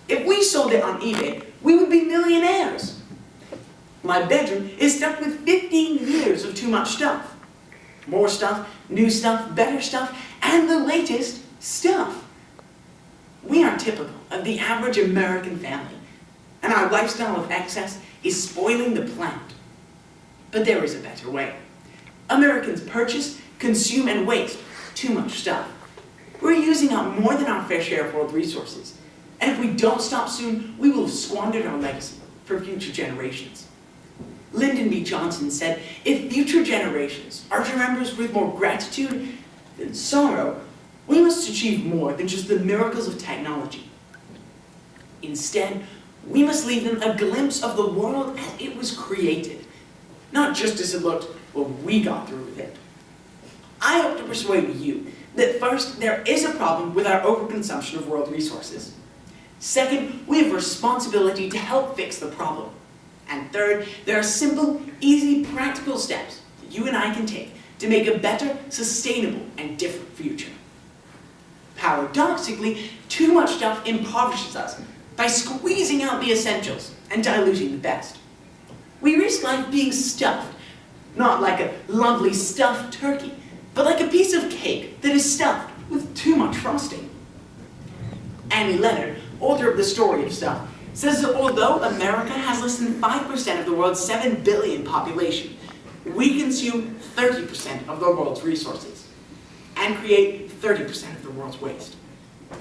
If we sold it on eBay, we would be millionaires. My bedroom is stuffed with 15 years of too much stuff. More stuff, new stuff, better stuff, and the latest stuff. We are typical of the average American family, and our lifestyle of excess is spoiling the planet. But there is a better way. Americans purchase, consume, and waste too much stuff. We're using up more than our fair share of world resources, and if we don't stop soon, we will have squandered our legacy for future generations. Lyndon B. Johnson said, if future generations are to remember us with more gratitude than sorrow, we must achieve more than just the miracles of technology. Instead, we must leave them a glimpse of the world as it was created, not just as it looked when we got through with it. I hope to persuade you that first, there is a problem with our overconsumption of world resources. Second, we have a responsibility to help fix the problem. And third, there are simple, easy, practical steps that you and I can take to make a better, sustainable, and different future. Paradoxically, too much stuff impoverishes us by squeezing out the essentials and diluting the best. We risk life being stuffed, not like a lovely stuffed turkey, but like a piece of cake that is stuffed with too much frosting. Annie Leonard, author of The Story of Stuff, says that although America has less than 5% of the world's 7 billion population, we consume 30% of the world's resources and create 30% of the world's waste.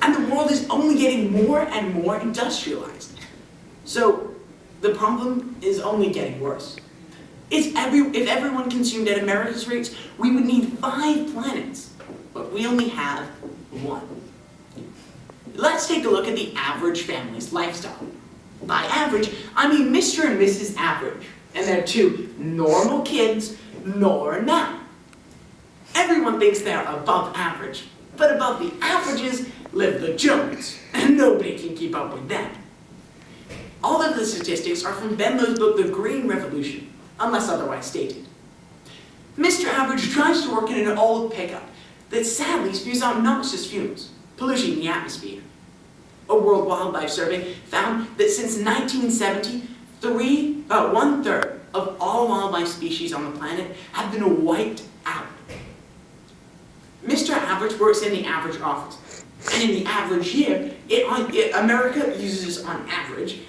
And the world is only getting more and more industrialized. So the problem is only getting worse. If everyone consumed at America's rates, we would need 5 planets, but we only have 1. Let's take a look at the average family's lifestyle. By average, I mean Mr. and Mrs. Average, and their 2 normal kids, Nora and Matt. Everyone thinks they're above average, but above the averages live the Jones, and nobody can keep up with them. All of the statistics are from Ben Lowe's book, The Green Revolution, unless otherwise stated. Mr. Average tries to work in an old pickup that sadly spews out noxious fumes, polluting the atmosphere. A World Wildlife Survey found that since 1970, 1/3 of all wildlife species on the planet have been wiped out. Mr. Average works in the average office, and in the average year, America uses on average,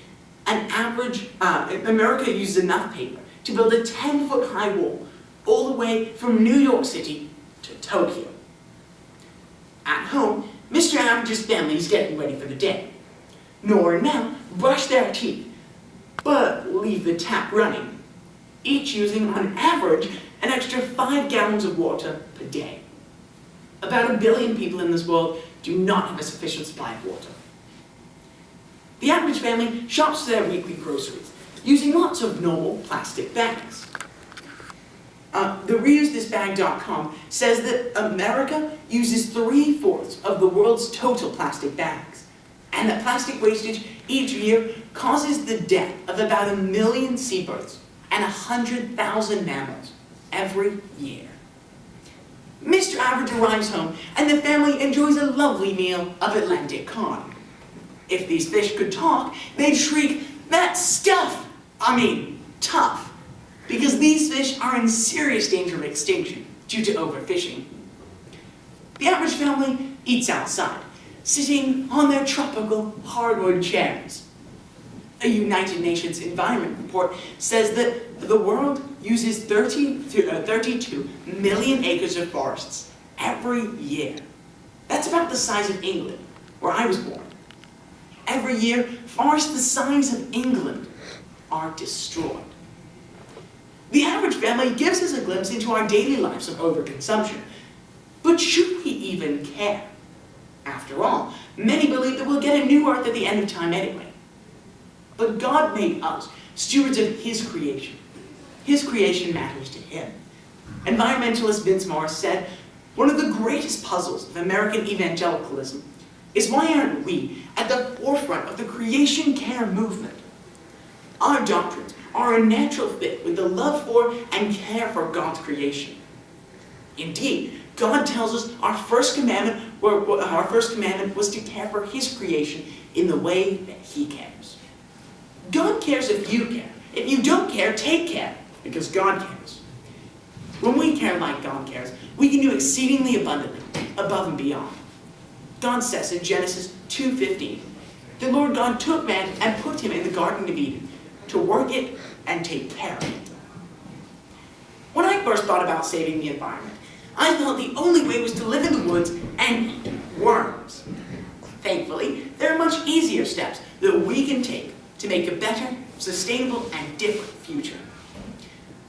America uses enough paper to build a 10-foot high wall all the way from New York City to Tokyo. At home, Mr. Average's family is getting ready for the day. Nora and Mel brush their teeth, but leave the tap running, each using on average an extra 5 gallons of water per day. About 1 billion people in this world do not have a sufficient supply of water. The average family shops their weekly groceries, using lots of normal plastic bags. The ReuseThisBag.com says that America uses 3/4 of the world's total plastic bags, and that plastic wastage each year causes the death of about 1 million seabirds and 100,000 mammals every year. Mr. Average arrives home, and the family enjoys a lovely meal of Atlantic cod. If these fish could talk, they'd shriek, "That's stuff! I mean, tough!" Because these fish are in serious danger of extinction due to overfishing. The average family eats outside, sitting on their tropical hardwood chairs. A United Nations Environment Report says that the world uses 32 million acres of forests every year. That's about the size of England, where I was born. Every year, forests the size of England are destroyed. The average family gives us a glimpse into our daily lives of overconsumption. But should we even care? After all, many believe that we'll get a new earth at the end of time anyway. But God made us stewards of His creation. His creation matters to Him. Environmentalist Vince Morris said, "One of the greatest puzzles of American evangelicalism is why aren't we at the forefront of the creation care movement? Our doctrines are a natural fit with the love for and care for God's creation. Indeed, God tells us our first commandment our first commandment was to care for His creation in the way that He cares. God cares if you care. If you don't care, take care, because God cares. When we care like God cares, we can do exceedingly abundantly, above and beyond. God says in Genesis 2:15, the Lord God took man and put him in the Garden of Eden to work it and take care of it. When I first thought about saving the environment, I thought the only way was to live in the woods and eat worms. Thankfully, there are much easier steps that we can take to make a better, sustainable, and different future.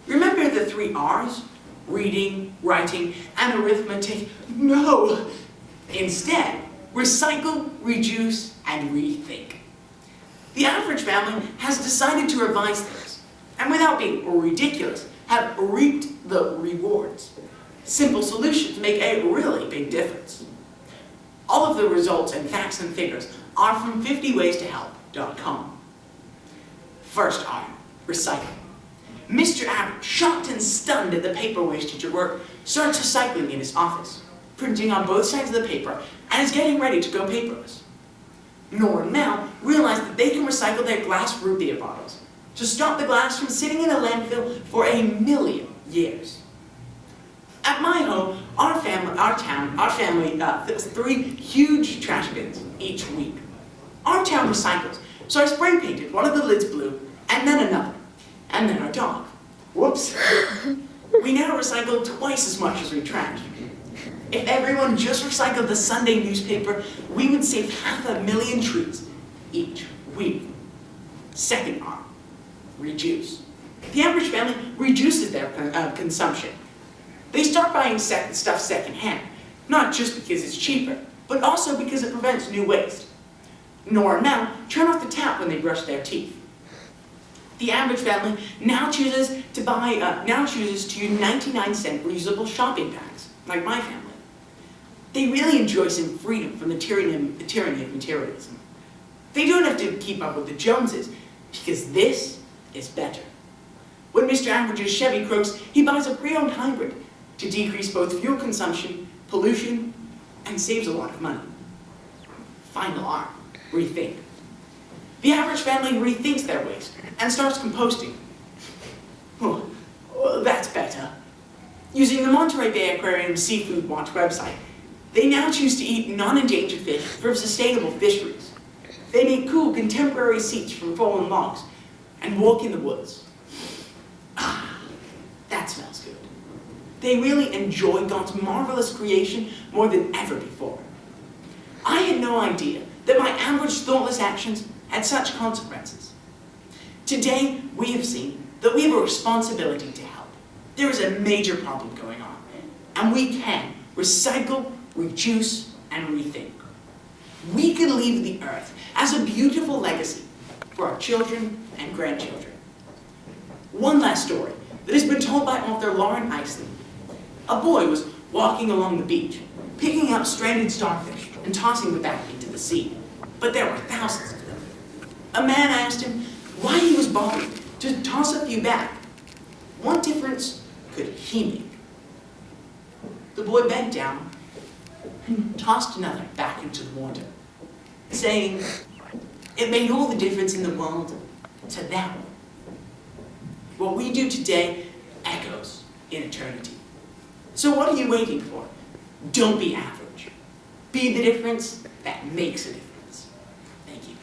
Remember the 3 R's? Reading, writing, and arithmetic? No! Instead, recycle, reduce, and rethink. The average family has decided to revise things, and without being ridiculous, have reaped the rewards. Simple solutions make a really big difference. All of the results and facts and figures are from 50waysttohelp.com. First R, recycle. Mr. Average, shocked and stunned at the paper wastage at work, starts recycling in his office, printing on both sides of the paper, and is getting ready to go paperless. Nora and Mel realize that they can recycle their glass root beer bottles to stop the glass from sitting in a landfill for 1,000,000 years. At my home, our family fills 3 huge trash bins each week. Our town recycles, so I spray painted one of the lids blue, and then another, and then our dog. Whoops. We now recycle twice as much as we trash. If everyone just recycled the Sunday newspaper, we would save 500,000 trees each week. Second R, reduce. The average family reduces their consumption. They start buying stuff secondhand, not just because it's cheaper, but also because it prevents new waste. Nor now turn off the tap when they brush their teeth. The average family now chooses to use 99-cent reusable shopping bags, like my family. They really enjoy some freedom from the tyranny of materialism. They don't have to keep up with the Joneses, because this is better. When Mr. Average's Chevy croaks, he buys a pre-owned hybrid to decrease both fuel consumption, pollution, and saves a lot of money. Final R, rethink. The average family rethinks their waste and starts composting. Oh, that's better. Using the Monterey Bay Aquarium Seafood Watch website, they now choose to eat non-endangered fish from sustainable fisheries. They make cool, contemporary seats from fallen logs and walk in the woods. Ah, that smells good. They really enjoy God's marvelous creation more than ever before. I had no idea that my average thoughtless actions had such consequences. Today, we have seen that we have a responsibility to help. There is a major problem going on, and we can recycle, reduce, and rethink. We can leave the earth as a beautiful legacy for our children and grandchildren. One last story that has been told by author Lauren Isley. A boy was walking along the beach, picking up stranded starfish and tossing them back into the sea. But there were thousands of them. A man asked him why he was bothered to toss a few back. What difference could he make? The boy bent down and tossed another back into the water, saying it made all the difference in the world to them. What we do today echoes in eternity. So what are you waiting for? Don't be average. Be the difference that makes a difference. Thank you.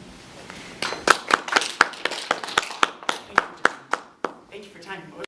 Thank you for your time, boys.